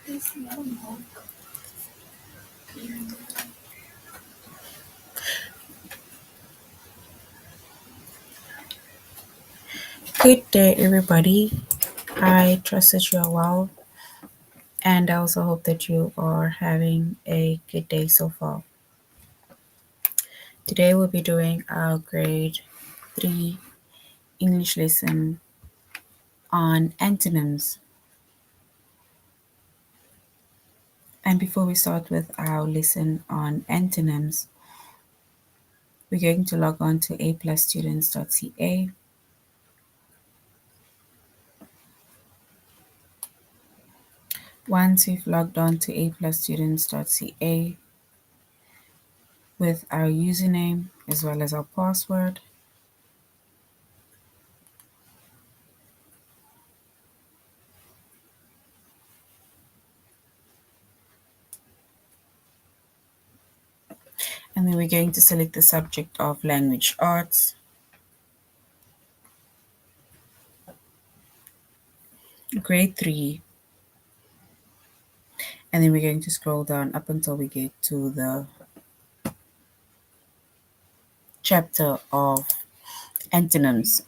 Good day, everybody. I trust that you are well, and I also hope that you are having a good day so far. Today, we'll be doing our grade 3 English lesson on antonyms. And before we start with our lesson on antonyms, we're going to log on to aplusstudents.ca. Once we've logged on to aplusstudents.ca with our username as well as our password, and then we're going to select the subject of language arts, grade 3, and then we're going to scroll down up until we get to the chapter of antonyms.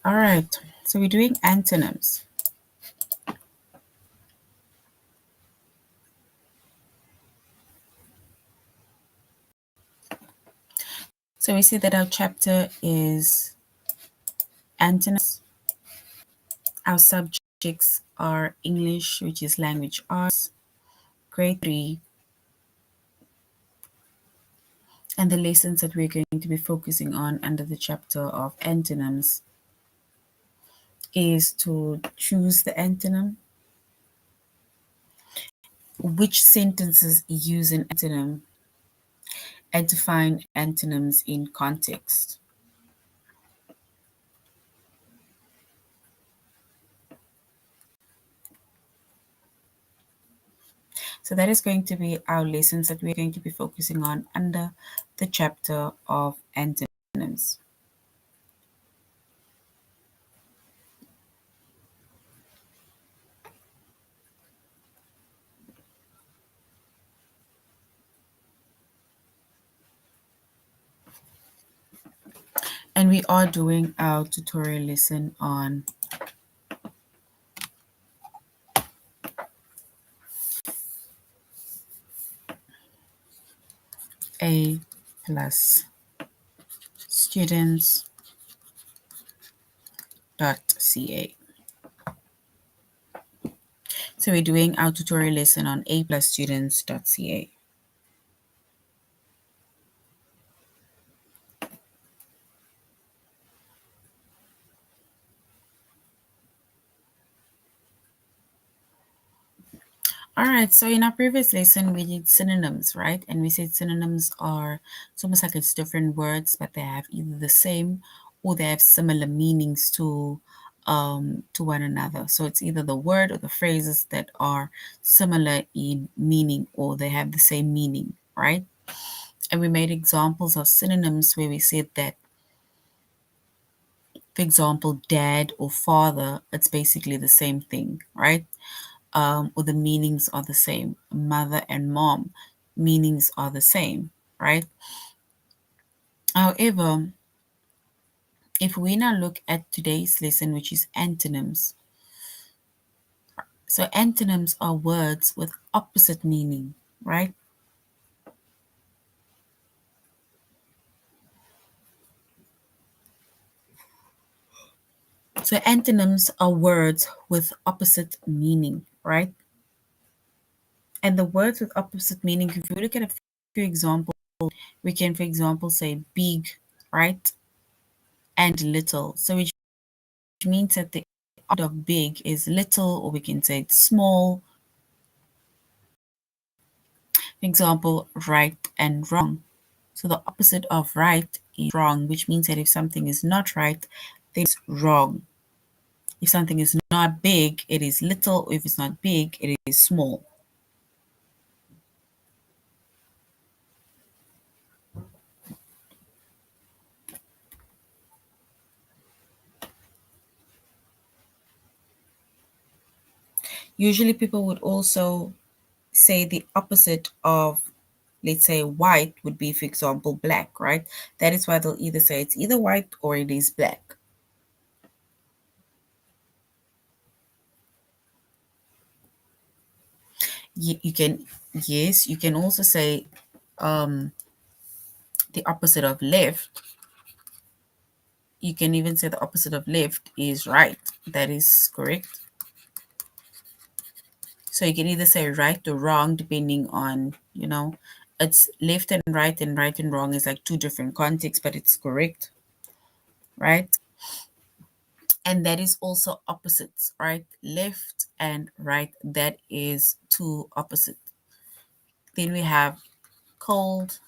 All right, so we're doing antonyms. So we see that our chapter is antonyms. Our subjects are English, which is language arts, grade 3, and the lessons that we're going to be focusing on under the chapter of antonyms is to choose the antonym, which sentences use an antonym, and to find antonyms in context. So that is going to be our lessons that we're going to be focusing on under the chapter of antonyms. And we are doing our tutorial lesson on A plus students.ca. So we're doing our tutorial lesson on A plus students.ca. All right, so in our previous lesson, we did synonyms, right? And we said synonyms are, it's almost like it's different words, but they have either the same or they have similar meanings to one another. So it's either the word or the phrases that are similar in meaning or they have the same meaning, right? And we made examples of synonyms where we said that, for example, dad or father, it's basically the same thing, right? Or the meanings are the same. Mother and mom, meanings are the same, right? However, if we now look at today's lesson, which is antonyms. So antonyms are words with opposite meaning, right? So antonyms are words with opposite meaning, right? And the words with opposite meaning, if we look at a few examples, we can, for example, say big, right? And little. So which means that the opposite of big is little, or we can say it's small. For example, right and wrong. So the opposite of right is wrong, which means that if something is not right, then it's wrong. If something is not big, it is little. If it's not big, it is small. Usually people would also say the opposite of, let's say, white would be, for example, black, right? That is why they'll either say it's either white or it is black. You can, yes, you can also say um, the opposite of left. You can even say the opposite of left is right. That is correct. So you can either say right or wrong depending on, it's left and right and wrong is like two different contexts, but it's correct, right? And that is also opposites, right? Left and right, that is two opposite. Then we have cold.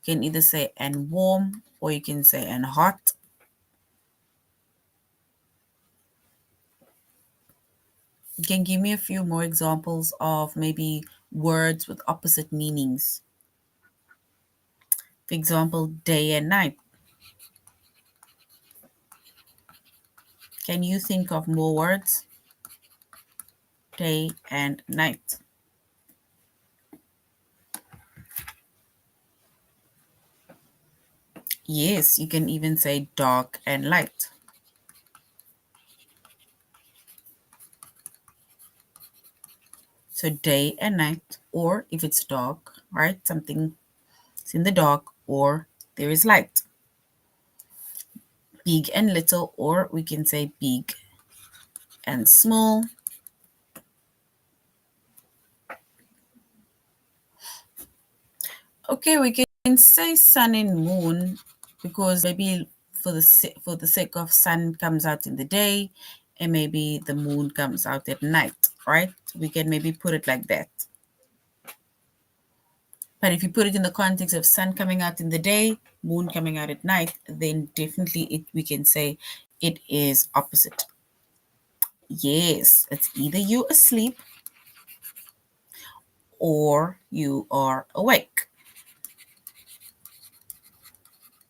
You can either say and warm or you can say and hot. You can give me a few more examples of maybe words with opposite meanings. For example, day and night. Can you think of more words? Day and night. Yes, you can even say dark and light. So day and night, or if it's dark, right? Something is in the dark, or there is light. Big and little, or we can say big and small. Okay, we can say sun and moon because maybe for the sake of sun comes out in the day and maybe the moon comes out at night, right? We can maybe put it like that. But if you put it in the context of sun coming out in the day, moon coming out at night, then definitely we can say it is opposite. Yes, it's either you asleep or you are awake.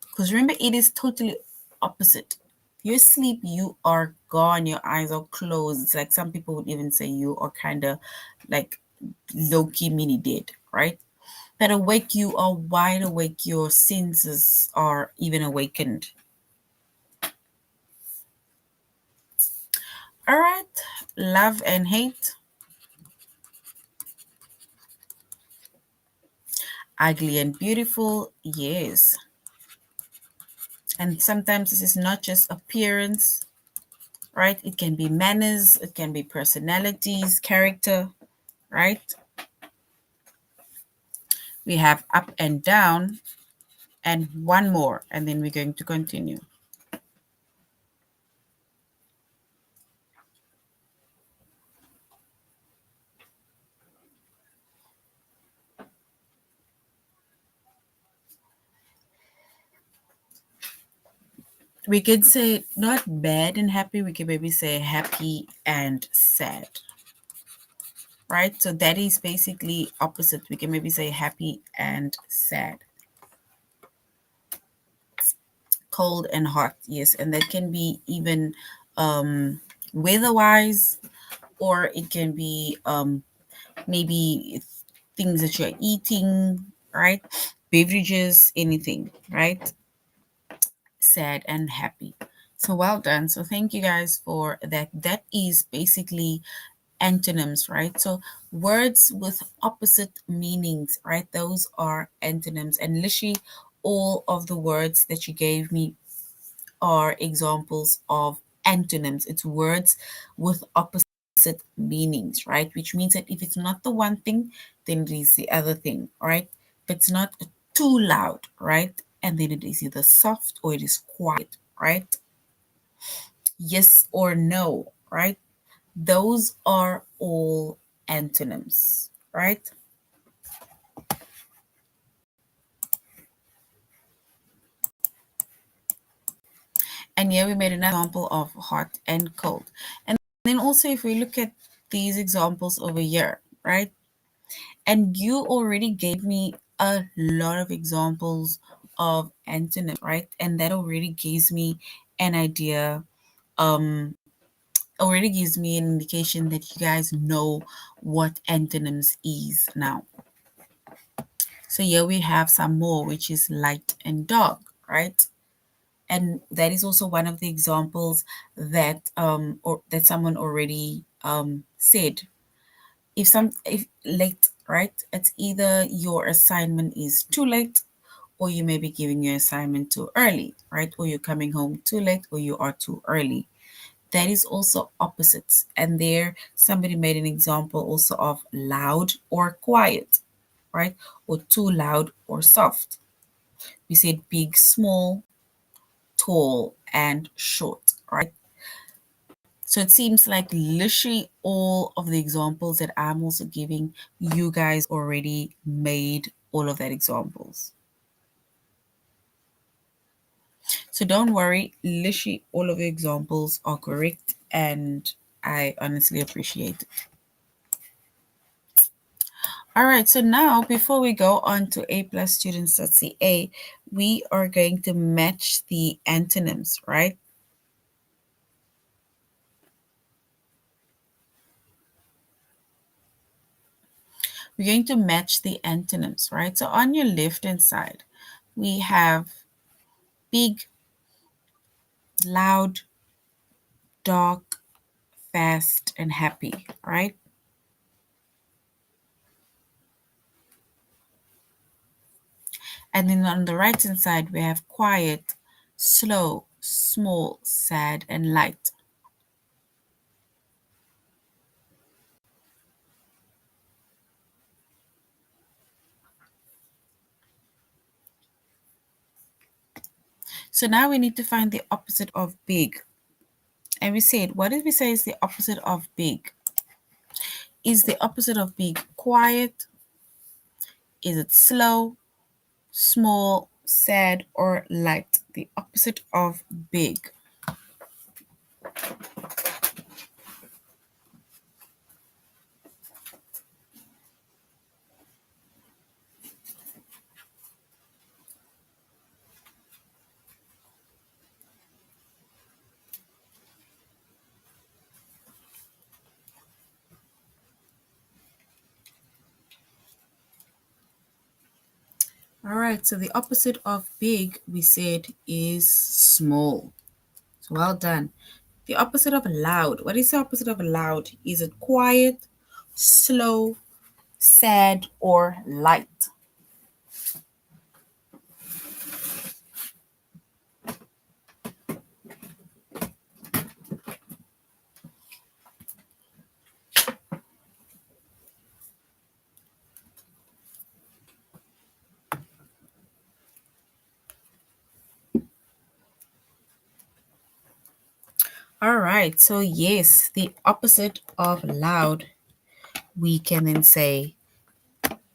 Because remember, it is totally opposite. If you're asleep, you are gone, your eyes are closed. It's like some people would even say you are kind of like low key mini dead, right? But awake, you are wide awake, your senses are even awakened. All right, love and hate, ugly and beautiful, yes. And sometimes this is not just appearance, right? It can be manners, it can be personalities, character, right? We have up and down, and one more, and then we're going to continue. We can say not bad and happy, we can maybe say happy and sad, right? So that is basically opposite. We can maybe say happy and sad. Cold and hot, yes, and that can be even weather-wise, or it can be maybe things that you're eating, right? Beverages, anything, right? Sad and happy. So well done. So thank you guys for that. That is basically antonyms, right? So words with opposite meanings, right? Those are antonyms. And literally all of the words that you gave me are examples of antonyms. It's words with opposite meanings, right? Which means that if it's not the one thing, then it is the other thing, right? If it's not too loud, right? And then it is either soft or it is quiet, right? Yes or no, right? Those are all antonyms, right? And here we made an example of hot and cold. And then also, if we look at these examples over here, right? And you already gave me a lot of examples of antonyms, right? And that already gives me an idea already gives me an indication that you guys know what antonyms is now. So here we have some more, which is light and dark, right? And that is also one of the examples that or that someone already said. If late, right? It's either your assignment is too late, or you may be giving your assignment too early, right? Or you're coming home too late, or you are too early. That is also opposites. And there, somebody made an example also of loud or quiet, right? Or too loud or soft. We said big, small, tall, and short, right? So it seems like literally all of the examples that I'm also giving, you guys already made all of that examples. So don't worry, literally all of the examples are correct, and I honestly appreciate it. All right, so now before we go on to aplusstudents.ca, we are going to match the antonyms, right? We're going to match the antonyms, right? So on your left-hand side, we have big, loud, dark, fast, and happy, right? And then on the right hand side, we have quiet, slow, small, sad, and light. So now we need to find the opposite of big. And we said, what did we say is the opposite of big? Is the opposite of big quiet? Is it slow, small, sad, or light? The opposite of big. All right, so the opposite of big, we said, is small. So well done. The opposite of loud. What is the opposite of loud? Is it quiet, slow, sad, or light? All right, so yes, the opposite of loud, we can then say,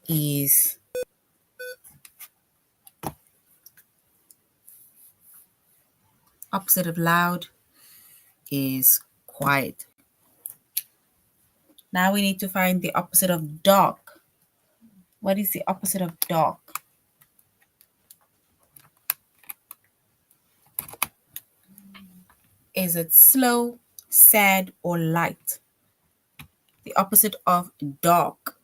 is opposite of loud is quiet. Now we need to find the opposite of dark. What is the opposite of dark? Is it slow, sad, or light? The opposite of dark.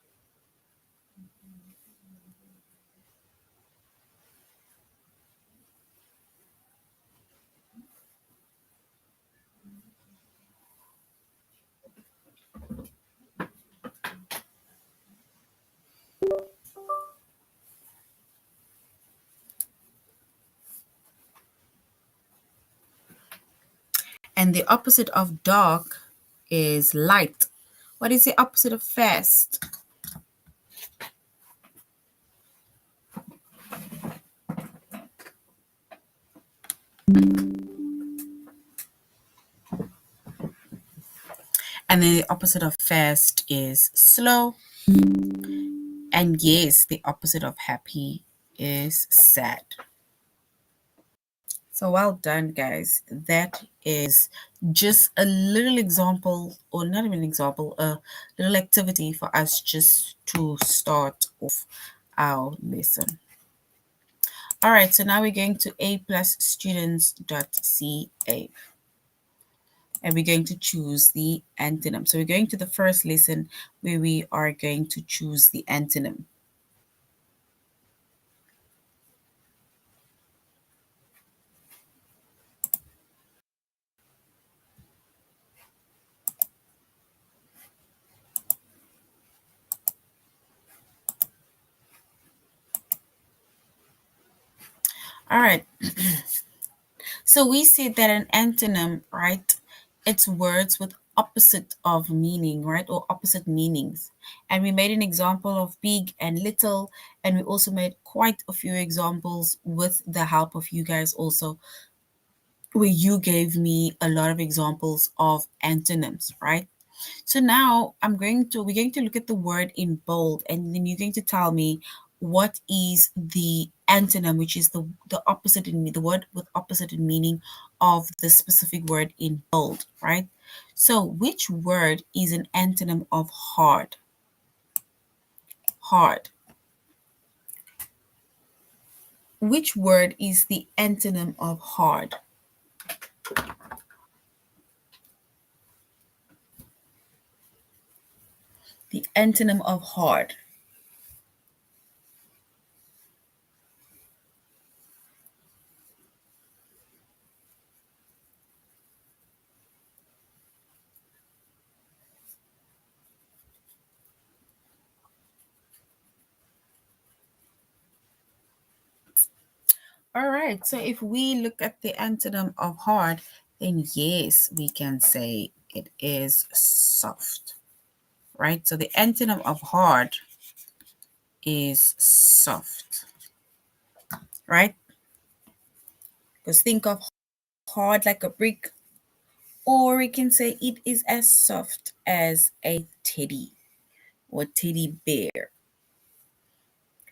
And the opposite of dark is light. What is the opposite of fast? And then the opposite of fast is slow. And yes, the opposite of happy is sad. So well done, guys. That is just a little example, or not even an example, a little activity for us just to start off our lesson. All right, so now we're going to aplusstudents.ca. and we're going to choose the antonym. So we're going to the first lesson where we are going to choose the antonym. All right. So we said that an antonym, right? It's words with opposite of meaning, right? Or opposite meanings. And we made an example of big and little, and we also made quite a few examples with the help of you guys also, where you gave me a lot of examples of antonyms, right? So now we're going to look at the word in bold, and then you're going to tell me what is the antonym, which is the opposite in the word with opposite in meaning of the specific word in bold, right? So which word is an antonym of hard? Hard. Which word is the antonym of hard? The antonym of hard. All right, so if we look at the antonym of hard, then yes, we can say it is soft, right? So the antonym of hard is soft, right? Because think of hard like a brick, or we can say it is as soft as a teddy or teddy bear,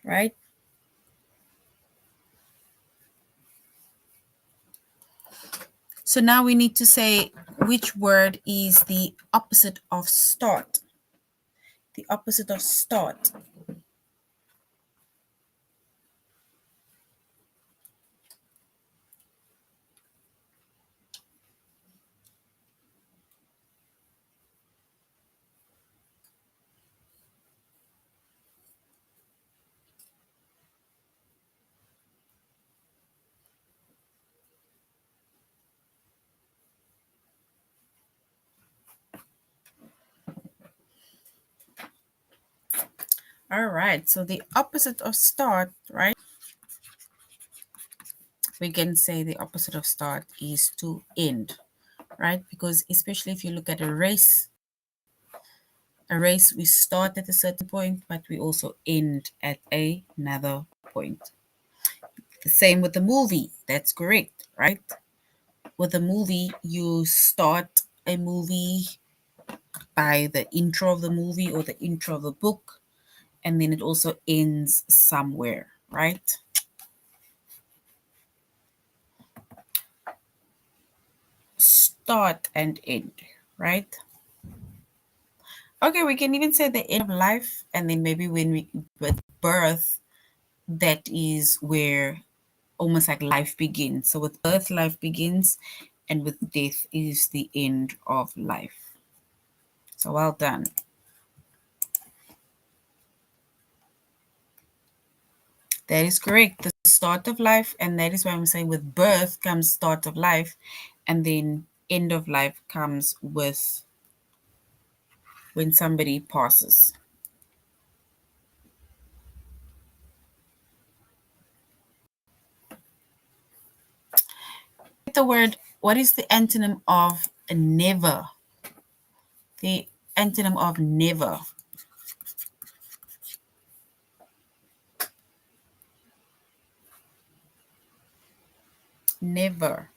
right? So now we need to say which word is the opposite of start. The opposite of start. All right, so the opposite of start, right? We can say the opposite of start is to end, right? Because especially if you look at a race we start at a certain point, but we also end at another point. The same with the movie, that's correct, right? With a movie, you start a movie by the intro of the movie or the intro of the book, and then it also ends somewhere, right? Start and end, right? Okay, we can even say the end of life, and then maybe when we with birth, that is where almost like life begins. So with birth, life begins, and with death is the end of life. So well done. That is correct. The start of life, and that is why I'm saying with birth comes start of life, and then end of life comes with when somebody passes. The word, what is the antonym of never? The antonym of never. Never.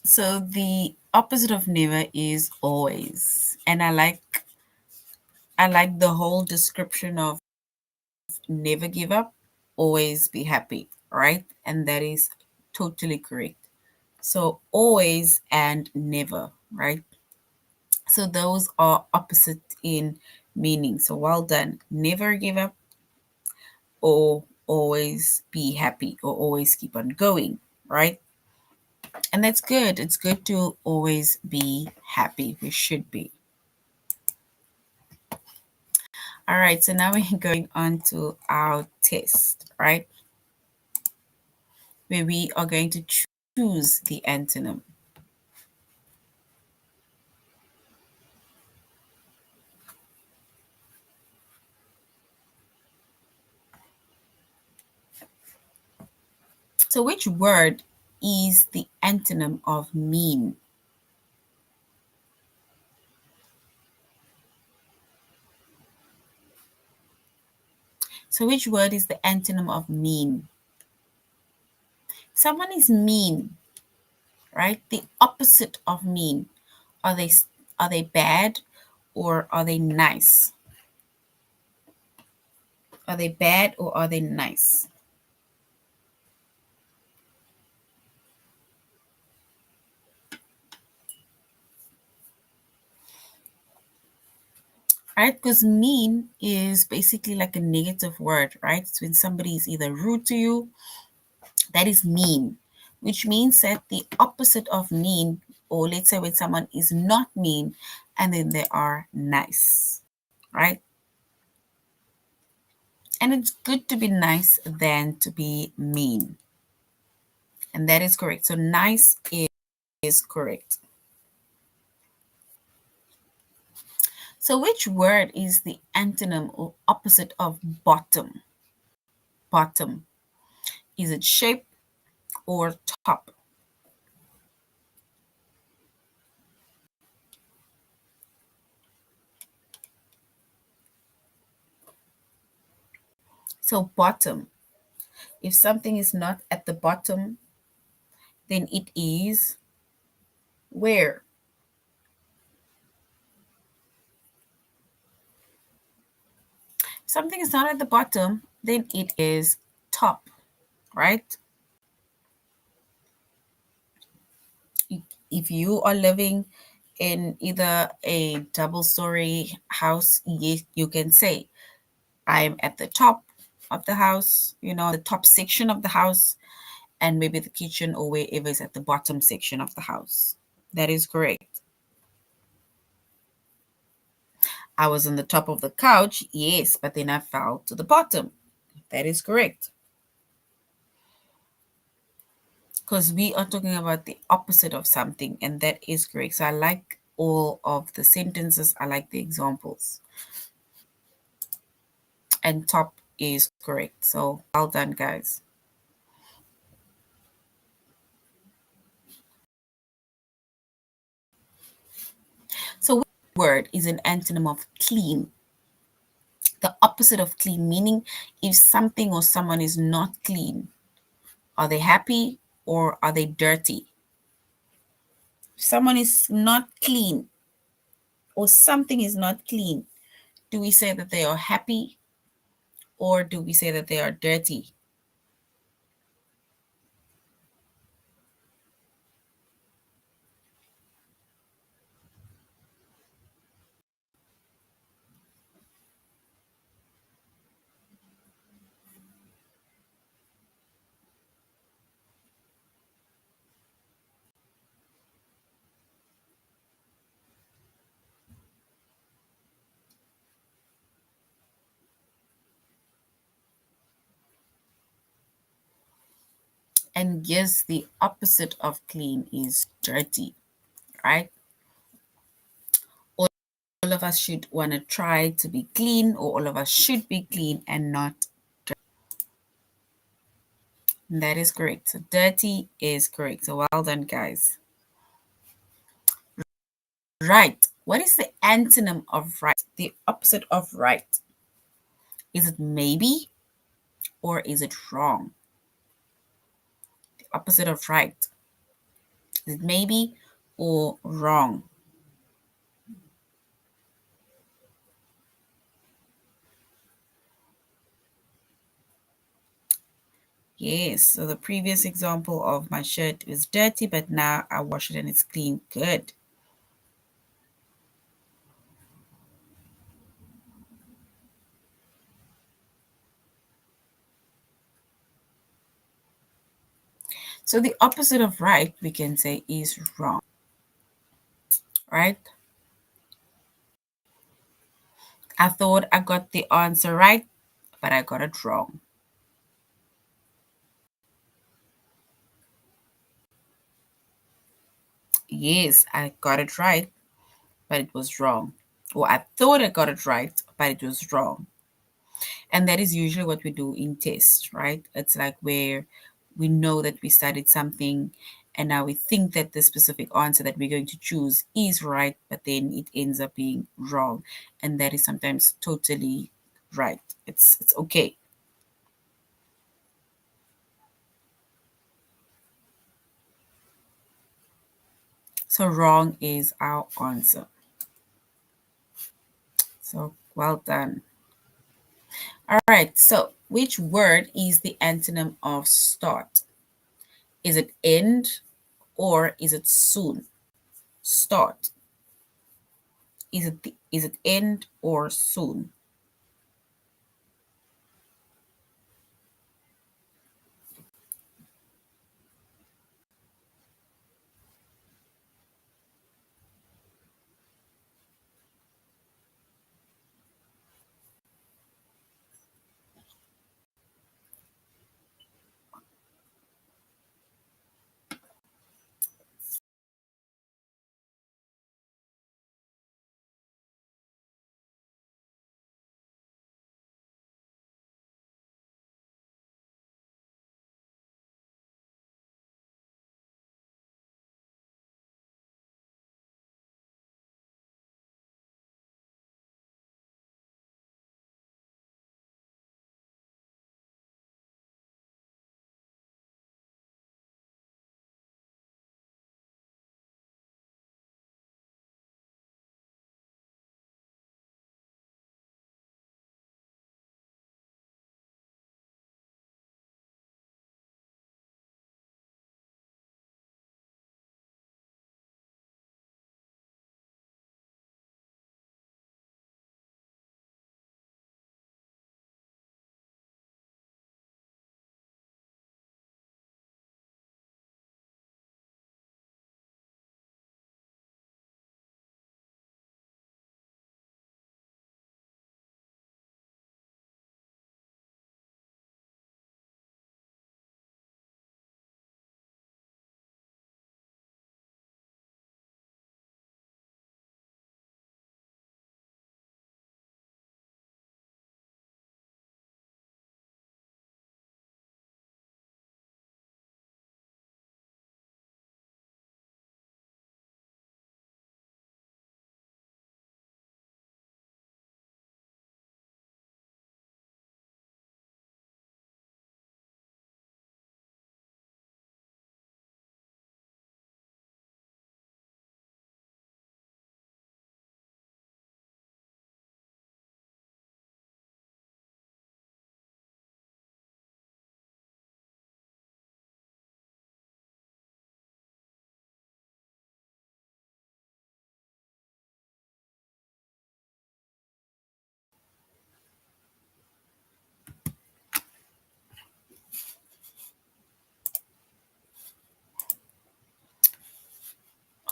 So the opposite of never is always. And I like the whole description of never give up. always be happy, right? And that is totally correct. So always and never, right? So those are opposite in meaning. So well done. Never give up or always be happy or always keep on going, right? And that's good. It's good to always be happy. We should be. All right, so now we're going on to our test, right? Where we are going to choose the antonym. So which word is the antonym of mean? So which word is the antonym of mean? Someone is mean, right? The opposite of mean. Are they are they bad or are they nice? Are they bad or are they nice? Right? Because mean is basically like a negative word, right? It's when somebody is either rude to you, that is mean, which means that the opposite of mean, or let's say when someone is not mean and then they are nice, right? And it's good to be nice than to be mean. And that is correct. So nice is correct. So which word is the antonym or opposite of bottom? Bottom. Is it shape or top? So bottom. If something is not at the bottom, then it is where? If something is not at the bottom, then it is top, right? If you are living in either a double story house, yes, you can say, I'm at the top of the house, the top section of the house, and maybe the kitchen or wherever is at the bottom section of the house. That is correct. I was on the top of the couch, yes, but then I fell to the bottom. That is correct. Because we are talking about the opposite of something, and that is correct. So I like all of the sentences, I like the examples. And top is correct. So well done, guys. So which word is an antonym of clean? The opposite of clean, meaning if something or someone is not clean, are they happy or are they dirty? If someone is not clean or something is not clean, do we say that they are happy or do we say that they are dirty? And yes, the opposite of clean is dirty, right? All of us should want to try to be clean, or all of us should be clean and not dirty. That is correct. So dirty is correct. So well done, guys. Right. What is the antonym of right? The opposite of right. Is it maybe or is it wrong? The opposite of right. Is it maybe or wrong? Yes, so the previous example of my shirt is dirty, but now I wash it and it's clean. Good. So the opposite of right, we can say, is wrong, right? I thought I got the answer right, but I got it wrong. Yes, I got it right, but it was wrong. Or I thought I got it right, but it was wrong. And that is usually what we do in tests, right? It's like where we know that we studied something and now we think that the specific answer that we're going to choose is right, but then it ends up being wrong. And that is sometimes totally right. It's okay. So wrong is our answer. So well done. All right. So which word is the antonym of start? Is it end or is it soon? Start. Is it end or soon?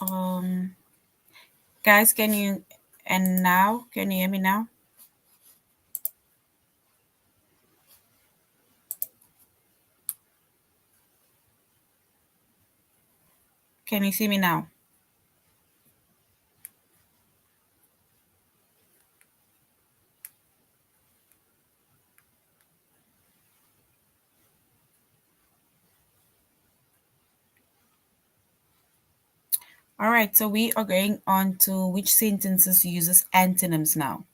Um, guys, can you and now can you hear me now? Can you see me now? All right, so we are going on to which sentences uses antonyms now.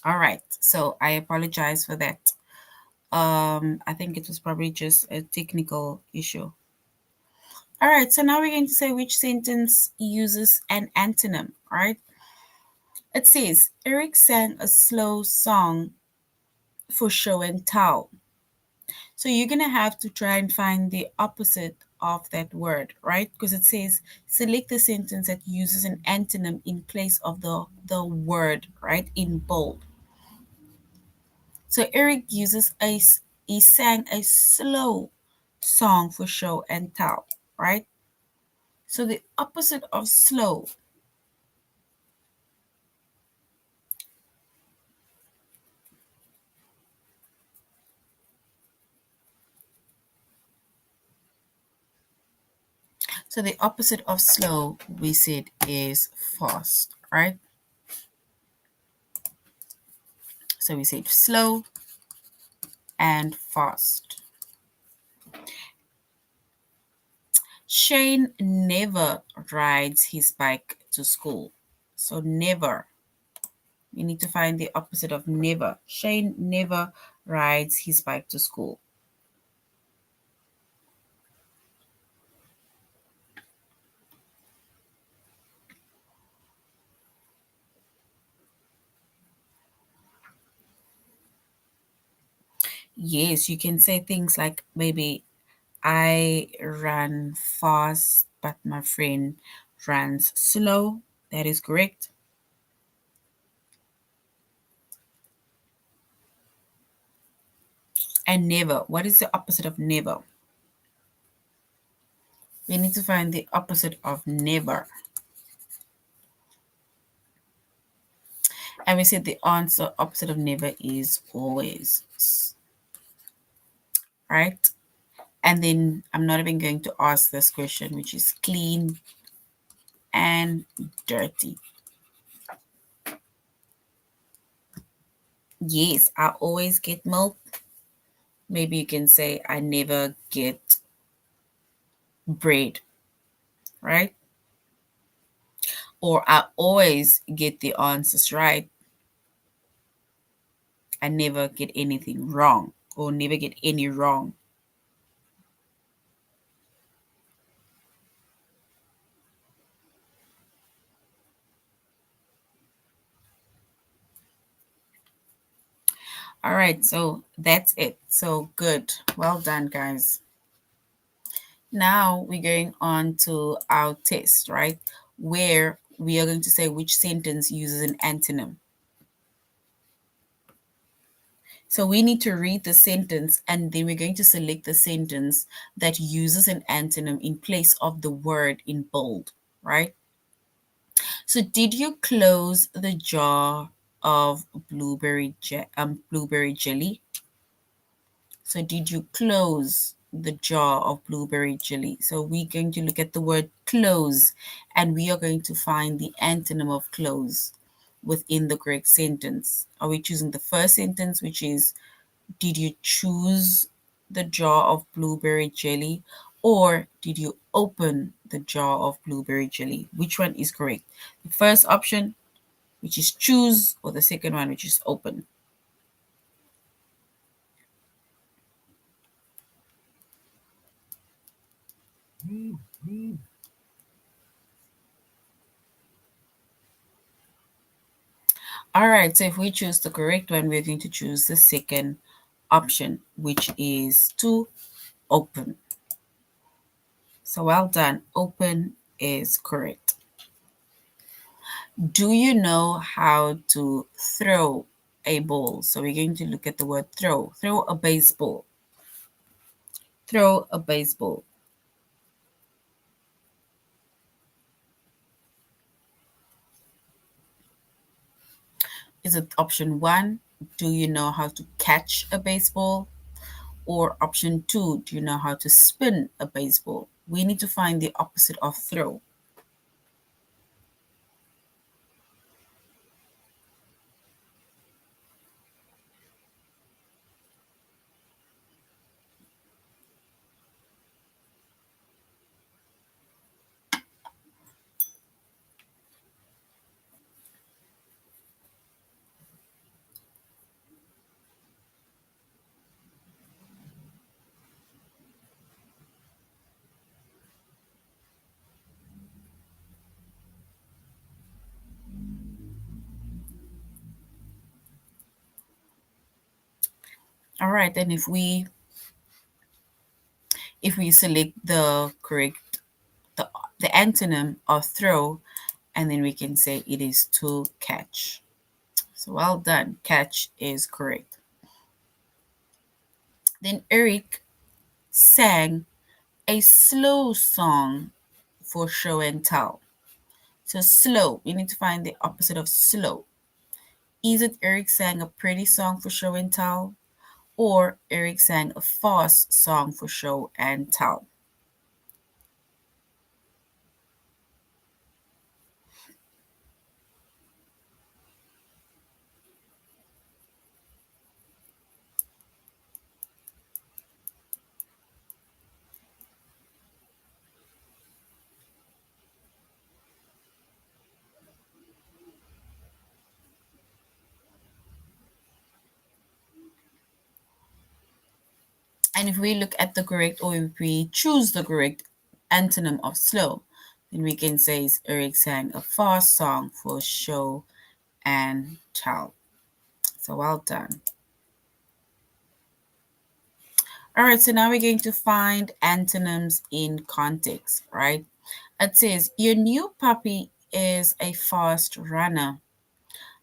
All right, so I apologize for that. I think it was probably just a technical issue. All right, so now we're going to say which sentence uses an antonym. All right, it says Eric sang a slow song for show and tell. So you're going to have to try and find the opposite of that word, right? Because it says select a sentence that uses an antonym in place of the word, right, in bold. So Eric uses he sang a slow song for show and tell, right? So the opposite of slow. So the opposite of slow, we said, is fast, right? So we said slow and fast. Shane never rides his bike to school. So never. We need to find the opposite of never. Shane never rides his bike to school. Yes, you can say things like maybe I run fast, but my friend runs slow. That is correct. And never. What is the opposite of never? We need to find the opposite of never. And we said the answer opposite of never is always, right? And then I'm not even going to ask this question, which is clean and dirty. Yes, I always get milk. Maybe you can say I never get bread, right? Or I always get the answers right. I never get anything wrong or never get any wrong. All right, so that's it. So good. Well done, guys. Now we're going on to our test, right? Where we are going to say which sentence uses an antonym. So we need to read the sentence and then we're going to select the sentence that uses an antonym in place of the word in bold, right? So did you close the jar of blueberry jelly? So did you close the jar of blueberry jelly? So we're going to look at the word close and we are going to find the antonym of close within the correct sentence. Are we choosing the first sentence, which is did you choose the jar of blueberry jelly? Or did you open the jar of blueberry jelly? Which one is correct? The first option, which is choose, or the second one, which is open? All right, so if we choose the correct one, we're going to choose the second option, which is to open. So well done. Open is correct. Do you know how to throw a ball? So we're going to look at the word throw. Throw a baseball. Throw a baseball. Is it option one? Do you know how to catch a baseball? Or option two, do you know how to spin a baseball? We need to find the opposite of throw. All right, then if we if we select the, the antonym of throw, and then we can say it is to catch. So well done. Catch is correct. Then Eric sang a slow song for show and tell. So slow, we need to find the opposite of slow. Is it Eric sang a pretty song for show and tell? Or Eric sang a fast song for show and tell? And if we look at the correct, or if we choose the correct antonym of slow, then we can say Eric sang a fast song for show and tell. So well done. All right, so now we're going to find antonyms in context, right? It says, your new puppy is a fast runner.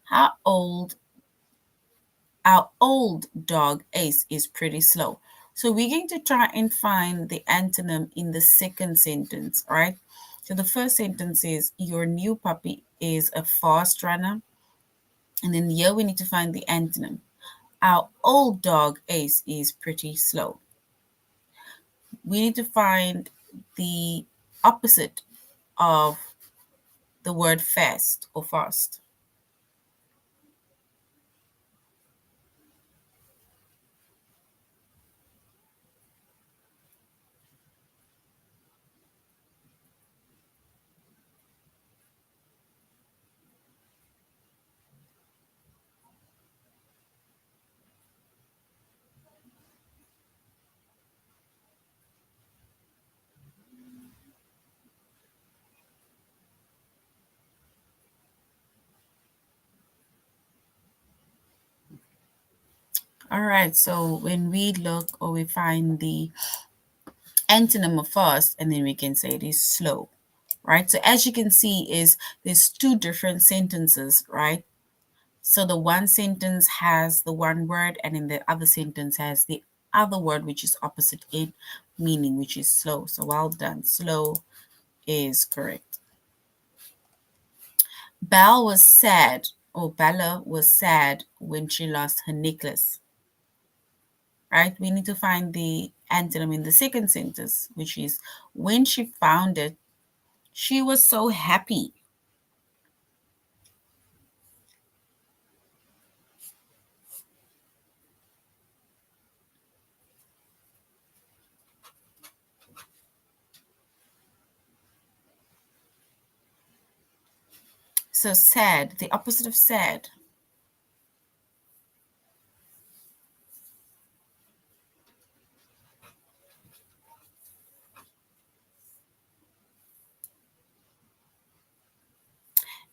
How old Our old dog Ace is pretty slow. So we're going to try and find the antonym in the second sentence, right? So the first sentence is, your new puppy is a fast runner. And then here we need to find the antonym. Our old dog Ace is pretty slow. We need to find the opposite of the word fast or fast. All right, so when we look or we find the antonym of fast, and then we can say it is slow, right? So as you can see is there's two different sentences, right? So the one sentence has the one word, and in the other sentence has the other word, which is opposite in meaning, which is slow. So well done. Slow is correct. Bella was sad when she lost her necklace, right? We need to find the antonym in the second sentence, which is when she found it, she was so happy. So sad, the opposite of sad.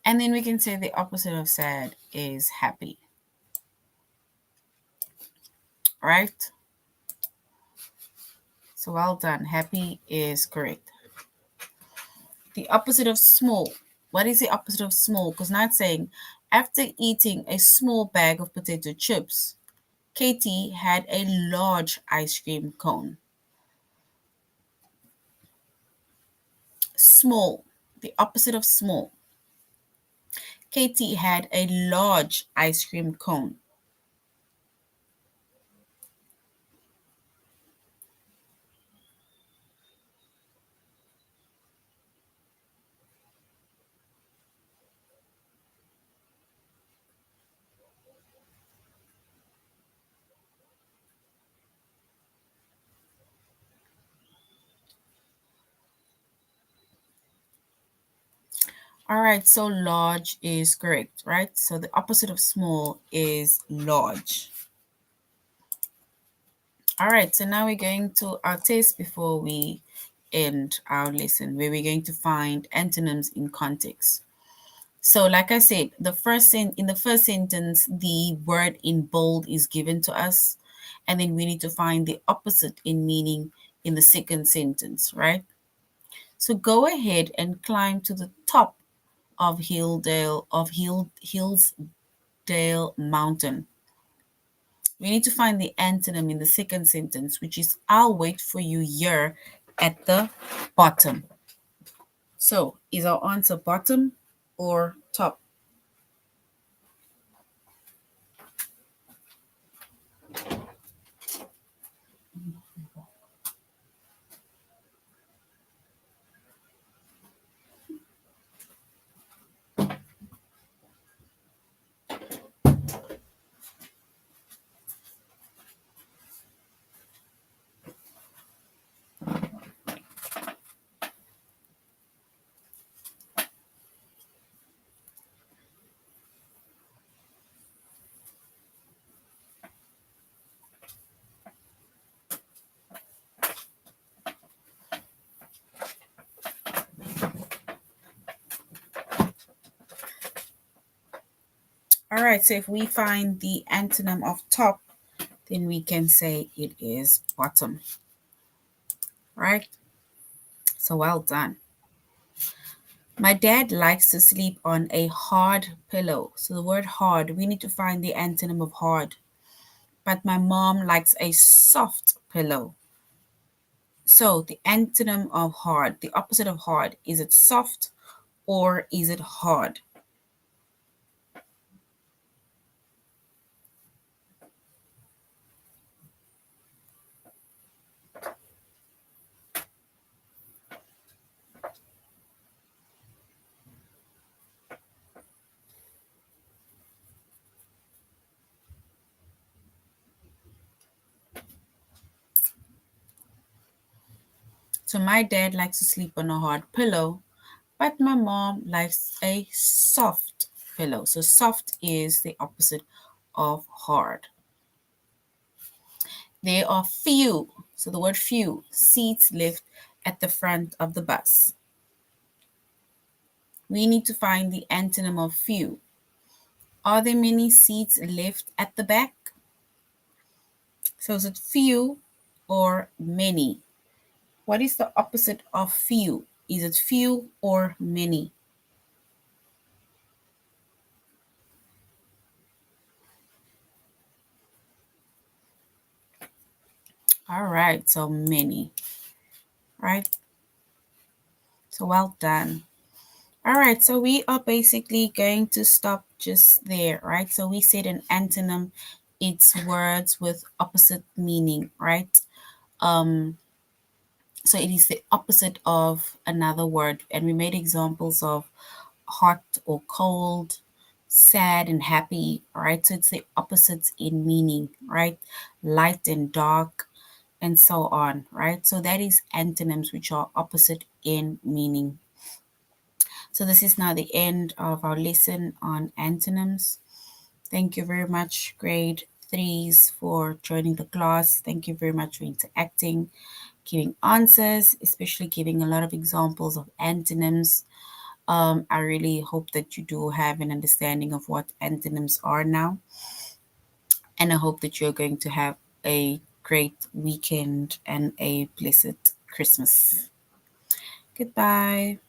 And then we can say the opposite of sad is happy, right? So well done. Happy is correct. The opposite of small. What is the opposite of small? Because now it's saying, after eating a small bag of potato chips, Katie had a large ice cream cone. Small. The opposite of small. Katie had a large ice cream cone. All right, so large is correct, right? So the opposite of small is large. All right, so now we're going to our test before we end our lesson, where we're going to find antonyms in context. So, like I said, in the first sentence, the word in bold is given to us, and then we need to find the opposite in meaning in the second sentence, right? So go ahead and climb to the top of Hillsdale Mountain. We need to find the antonym in the second sentence, which is I'll wait for you here at the bottom. So is our answer bottom or top? All right, so if we find the antonym of top, then we can say it is bottom, right? So well done. My dad likes to sleep on a hard pillow. So the word hard, we need to find the antonym of hard. But my mom likes a soft pillow. So the antonym of hard, the opposite of hard, is it soft or is it hard? So my dad likes to sleep on a hard pillow, but my mom likes a soft pillow. So soft is the opposite of hard. There are few, so the word few, seats left at the front of the bus. We need to find the antonym of few. Are there many seats left at the back? So is it few or many? What is the opposite of few? Is it few or many? All right, so many, right? So well done. All right, so we are basically going to stop just there, right? So we said an antonym, it's words with opposite meaning, right? So it is the opposite of another word. And we made examples of hot or cold, sad and happy, right? So it's the opposites in meaning, right? Light and dark, and so on, right? So that is antonyms, which are opposite in meaning. So this is now the end of our lesson on antonyms. Thank you very much, grade threes, for joining the class. Thank you very much for interacting, giving answers, especially giving a lot of examples of antonyms. I really hope that you do have an understanding of what antonyms are now. And I hope that you're going to have a great weekend and a blessed Christmas. Goodbye.